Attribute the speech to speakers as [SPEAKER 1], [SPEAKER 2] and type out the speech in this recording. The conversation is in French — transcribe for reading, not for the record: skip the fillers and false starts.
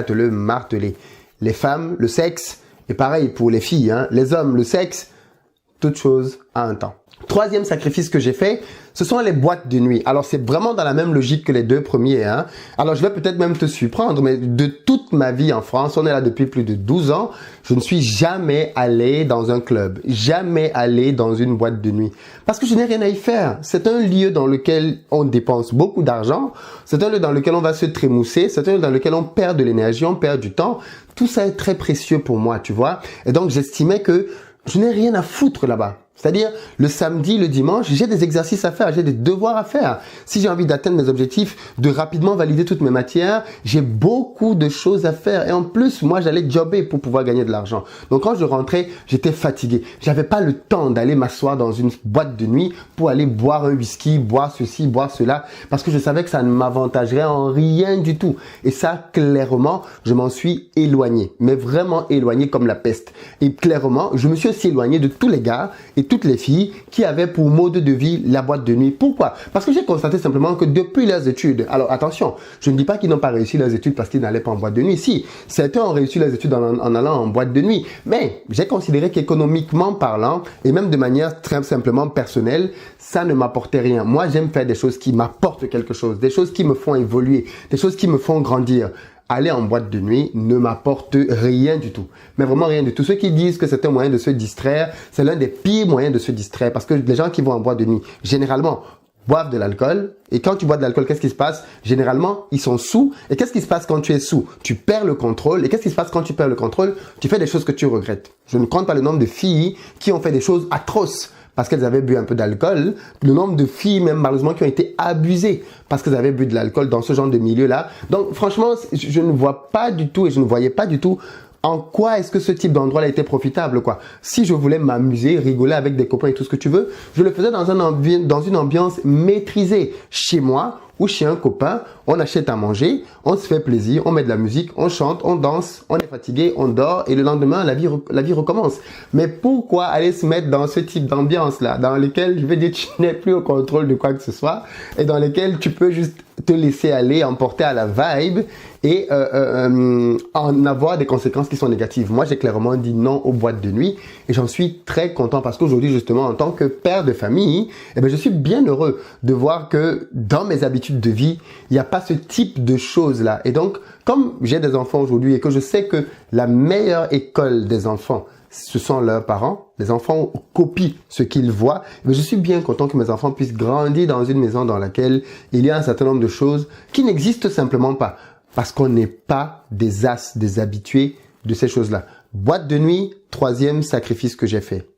[SPEAKER 1] le marteler. Les femmes, le sexe, et pareil pour les filles, hein, les hommes, le sexe, toute chose à un temps. Troisième sacrifice que j'ai fait, ce sont les boîtes de nuit. Alors, c'est vraiment dans la même logique que les deux premiers. Hein. Alors, je vais peut-être même te surprendre, mais de toute ma vie en France, on est là depuis plus de 12 ans, je ne suis jamais allé dans un club, jamais allé dans une boîte de nuit. Parce que je n'ai rien à y faire. C'est un lieu dans lequel on dépense beaucoup d'argent, c'est un lieu dans lequel on va se trémousser, c'est un lieu dans lequel on perd de l'énergie, on perd du temps. Tout ça est très précieux pour moi, tu vois. Et donc, j'estimais que je n'ai rien à foutre là-bas. C'est-à-dire, le samedi, le dimanche, j'ai des exercices à faire, j'ai des devoirs à faire. Si j'ai envie d'atteindre mes objectifs, de rapidement valider toutes mes matières, j'ai beaucoup de choses à faire. Et en plus, moi, j'allais jobber pour pouvoir gagner de l'argent. Donc, quand je rentrais, j'étais fatigué. J'avais pas le temps d'aller m'asseoir dans une boîte de nuit pour aller boire un whisky, boire ceci, boire cela, parce que je savais que ça ne m'avantagerait en rien du tout. Et ça, clairement, je m'en suis éloigné. Mais vraiment éloigné comme la peste. Et clairement, je me suis aussi éloigné de tous les gars et toutes les filles qui avaient pour mode de vie la boîte de nuit. Pourquoi? Parce que j'ai constaté simplement que depuis leurs études, alors attention, je ne dis pas qu'ils n'ont pas réussi leurs études parce qu'ils n'allaient pas en boîte de nuit. Si, certains ont réussi leurs études en allant en boîte de nuit, mais j'ai considéré qu'économiquement parlant et même de manière très simplement personnelle, ça ne m'apportait rien. Moi, j'aime faire des choses qui m'apportent quelque chose, des choses qui me font évoluer, des choses qui me font grandir. Aller en boîte de nuit ne m'apporte rien du tout. Mais vraiment rien du tout. Ceux qui disent que c'est un moyen de se distraire, c'est l'un des pires moyens de se distraire. Parce que les gens qui vont en boîte de nuit, généralement, boivent de l'alcool. Et quand tu bois de l'alcool, qu'est-ce qui se passe? Généralement, ils sont sous. Et qu'est-ce qui se passe quand tu es sous? Tu perds le contrôle. Et qu'est-ce qui se passe quand tu perds le contrôle? Tu fais des choses que tu regrettes. Je ne compte pas le nombre de filles qui ont fait des choses atroces parce qu'elles avaient bu un peu d'alcool, le nombre de filles même malheureusement qui ont été abusées parce qu'elles avaient bu de l'alcool dans ce genre de milieu-là. Donc franchement, je ne vois pas du tout et je ne voyais pas du tout en quoi est-ce que ce type d'endroit a été profitable, quoi. Si je voulais m'amuser, rigoler avec des copains et tout ce que tu veux, je le faisais dans une ambiance maîtrisée. Chez moi ou chez un copain, on achète à manger, on se fait plaisir, on met de la musique, on chante, on danse, on est fatigué, on dort et le lendemain, la vie recommence. Mais pourquoi aller se mettre dans ce type d'ambiance-là, dans lequel, je veux dire, tu n'es plus au contrôle de quoi que ce soit et dans lequel tu peux juste te laisser aller, emporter à la vibe et en avoir des conséquences qui sont négatives. Moi, j'ai clairement dit non aux boîtes de nuit et j'en suis très content parce qu'aujourd'hui, justement, en tant que père de famille, eh ben, je suis bien heureux de voir que dans mes habitudes de vie, il n'y a pas ce type de choses-là. Et donc, comme j'ai des enfants aujourd'hui et que je sais que la meilleure école des enfants, ce sont leurs parents, les enfants copient ce qu'ils voient, mais je suis bien content que mes enfants puissent grandir dans une maison dans laquelle il y a un certain nombre de choses qui n'existent simplement pas, parce qu'on n'est pas des as, des habitués de ces choses-là. Boîte de nuit, troisième sacrifice que j'ai fait.